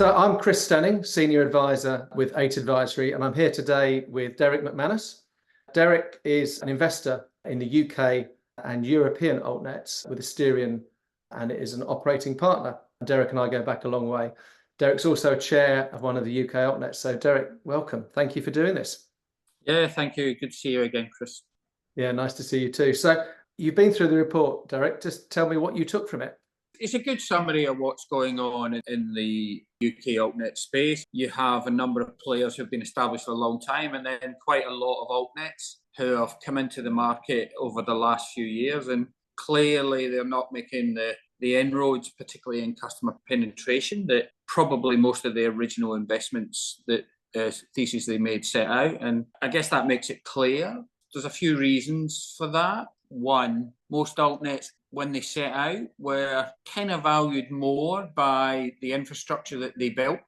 So I'm Chris Stening, Senior Advisor with 8 Advisory, and I'm here today with Derek McManus. Derek is an investor in the UK and European Altnets with Asterion, and is an operating partner. Derek and I go back a long way. Derek's also chair of one of the UK Altnets. So Derek, welcome. Thank you for doing this. Yeah, thank you. Good to see you again, Chris. Yeah, nice to see you too. So you've been through the report, Derek. Just tell me what you took from it. It's a good summary of what's going on in the UK Altnet space. You have a number of players who've been established for a long time, and then quite a lot of Altnets who have come into the market over the last few years. And clearly they're not making the inroads, particularly in customer penetration, that probably most of the original investments that thesis they made set out. And I guess that makes it clear. There's a few reasons for that. One, most Altnets, when they set out, were kind of valued more by the infrastructure that they built.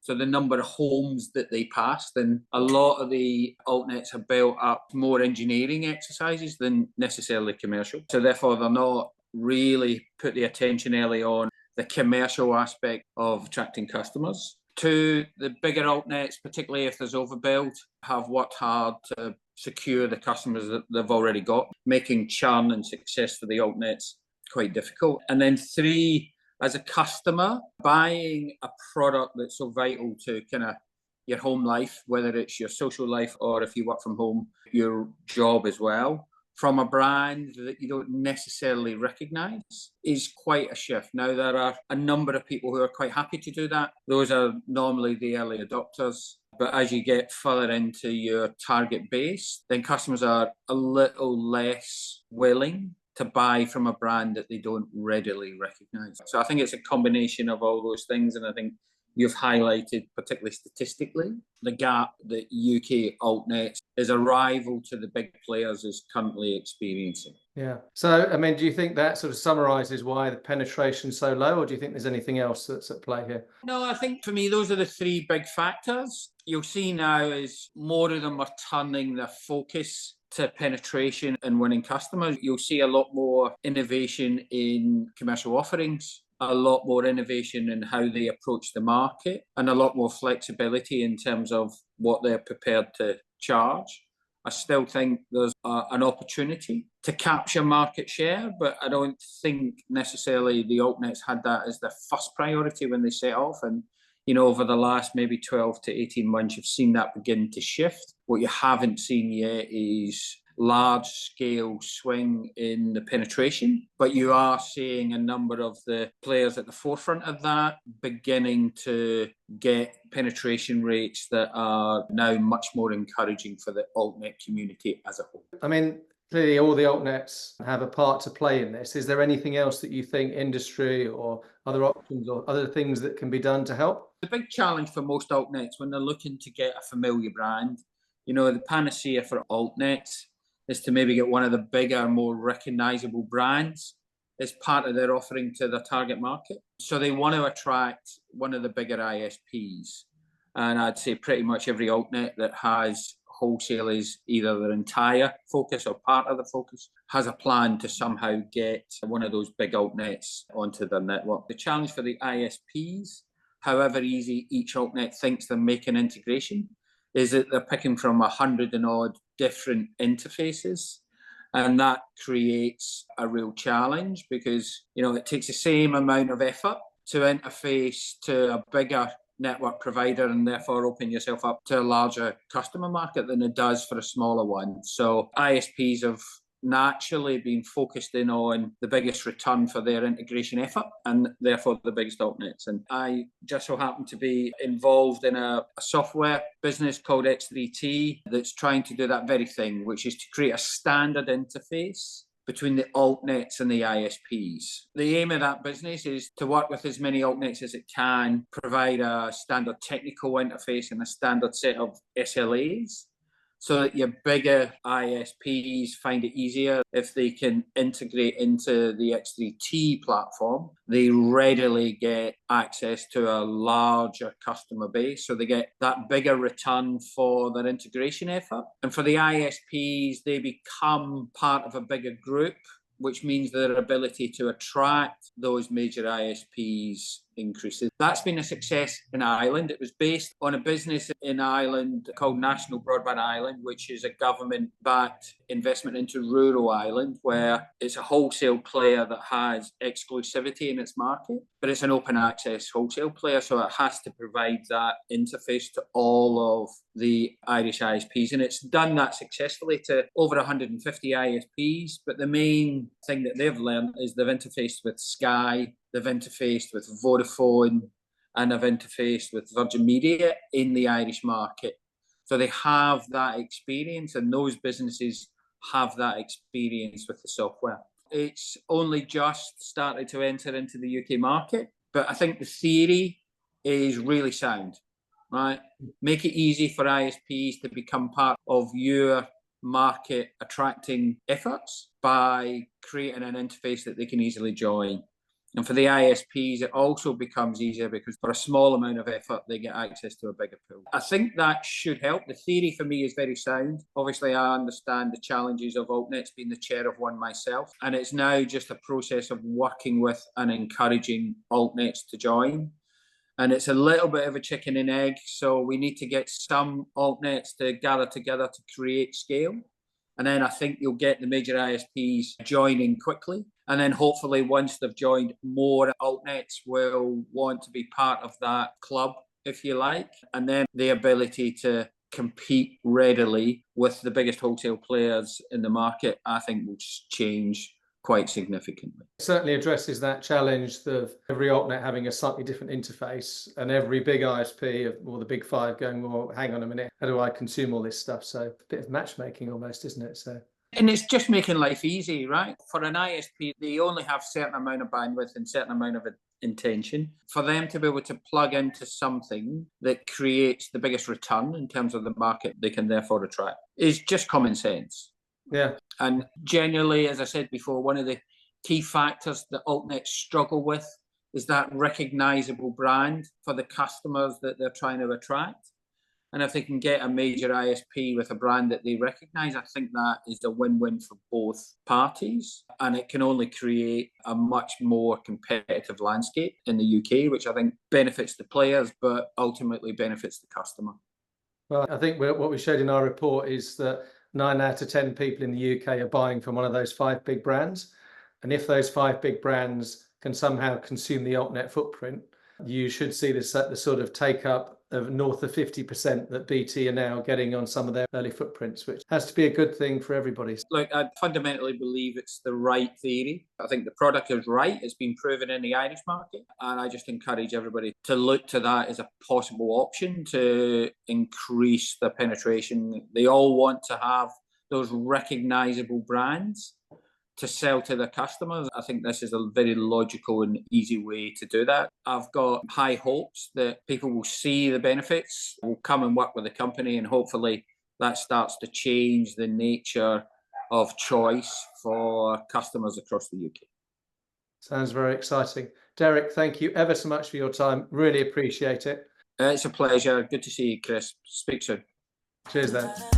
So the number of homes that they passed, and a lot of the Altnets have built up more engineering exercises than necessarily commercial. So therefore, they're not really put the attention early on the commercial aspect of attracting customers. Two, the bigger Altnets, particularly if there's overbuild, have worked hard to secure the customers that they've already got, making churn and success for the Altnets quite difficult. And then three, as a customer, buying a product that's so vital to kind of your home life, whether it's your social life or if you work from home, your job as well, from a brand that you don't necessarily recognise is quite a shift. Now, there are a number of people who are quite happy to do that. Those are normally the early adopters. But as you get further into your target base, then customers are a little less willing to buy from a brand that they don't readily recognise. So I think it's a combination of all those things. And I think you've highlighted, particularly statistically, the gap that UK Altnets as a rival to the big players is currently experiencing. Yeah. So, I mean, do you think that sort of summarises why the penetration's so low, or do you think there's anything else that's at play here? No, I think for me, those are the three big factors. You'll see now is more of them are turning their focus to penetration and winning customers. You'll see a lot more innovation in commercial offerings, a lot more innovation in how they approach the market, and a lot more flexibility in terms of what they're prepared to charge. I still think there's an opportunity to capture market share, but I don't think necessarily the Altnets had that as their first priority when they set off. And, you know, over the last maybe 12 to 18 months, you've seen that begin to shift. What you haven't seen yet is large-scale swing in the penetration, but you are seeing a number of the players at the forefront of that beginning to get penetration rates that are now much more encouraging for the Altnet community as a whole. I mean, clearly all the Altnets have a part to play in this. Is there anything else that you think industry or other options or other things that can be done to help? The big challenge for most Altnets when they're looking to get a familiar brand, you know, the panacea for Altnets is to maybe get one of the bigger, more recognizable brands as part of their offering to their target market. So they want to attract one of the bigger ISPs. And I'd say pretty much every Altnet that has wholesale is either their entire focus or part of the focus, has a plan to somehow get one of those big Altnets onto their network. The challenge for the ISPs, however easy each Altnet thinks they're making integration, is that they're picking from 100 and odd different interfaces. And that creates a real challenge because, you know, it takes the same amount of effort to interface to a bigger network provider and therefore open yourself up to a larger customer market than it does for a smaller one. So ISPs have naturally been focused in on the biggest return for their integration effort and therefore the biggest Altnets. And I just so happen to be involved in a software business called X3T that's trying to do that very thing, which is to create a standard interface between the Altnets and the ISPs. The aim of that business is to work with as many Altnets as it can, provide a standard technical interface and a standard set of SLAs, so that your bigger ISPs find it easier if they can integrate into the X3T platform. They readily get access to a larger customer base, so they get that bigger return for their integration effort. And for the ISPs, they become part of a bigger group which means their ability to attract those major ISPs increases. That's been a success in Ireland. It was based on a business in Ireland called National Broadband Ireland, which is a government-backed investment into rural Ireland, where it's a wholesale player that has exclusivity in its market, but it's an open access wholesale player, so it has to provide that interface to all of the Irish ISPs. And it's done that successfully to over 150 ISPs, but the main thing that they've learned is they've interfaced with Sky, they've interfaced with Vodafone, and they've interfaced with Virgin Media in the Irish market. So they have that experience, and those businesses have that experience with the software. It's only just started to enter into the UK market, but I think the theory is really sound, right? Make it easy for ISPs to become part of your market attracting efforts by creating an interface that they can easily join. And for the ISPs, it also becomes easier because for a small amount of effort, they get access to a bigger pool. I think that should help. The theory for me is very sound. Obviously, I understand the challenges of Altnets, being the chair of one myself. And it's now just a process of working with and encouraging Altnets to join. And it's a little bit of a chicken and egg. So we need to get some Altnets to gather together to create scale. And then I think you'll get the major ISPs joining quickly. And then hopefully once they've joined, more Altnets will want to be part of that club, if you like. And then the ability to compete readily with the biggest wholesale players in the market, I think will change quite significantly. It certainly addresses that challenge of every Altnet having a slightly different interface and every big ISP or the big five going, well, hang on a minute, how do I consume all this stuff? So a bit of matchmaking almost, isn't it? And it's just making life easy, right? For an ISP, they only have a certain amount of bandwidth and certain amount of intention. For them to be able to plug into something that creates the biggest return in terms of the market they can therefore attract is just common sense. Yeah. And generally, as I said before, one of the key factors that Altnets struggle with is that recognizable brand for the customers that they're trying to attract. And if they can get a major ISP with a brand that they recognize, I think that is a win-win for both parties. And it can only create a much more competitive landscape in the UK, which I think benefits the players, but ultimately benefits the customer. Well, I think what we showed in our report is that 9 out of 10 people in the UK are buying from one of those 5 big brands. And if those 5 big brands can somehow consume the Altnet footprint, you should see the sort of take-up of north of 50% that BT are now getting on some of their early footprints, which has to be a good thing for everybody. Look, I fundamentally believe it's the right theory. I think the product is right. It's been proven in the Irish market. And I just encourage everybody to look to that as a possible option to increase the penetration. They all want to have those recognizable brands to sell to their customers. I think this is a very logical and easy way to do that. I've got high hopes that people will see the benefits, will come and work with the company, and hopefully that starts to change the nature of choice for customers across the UK. Sounds very exciting. Derek, thank you ever so much for your time. Really appreciate it. It's a pleasure. Good to see you, Chris. Speak soon. Cheers then.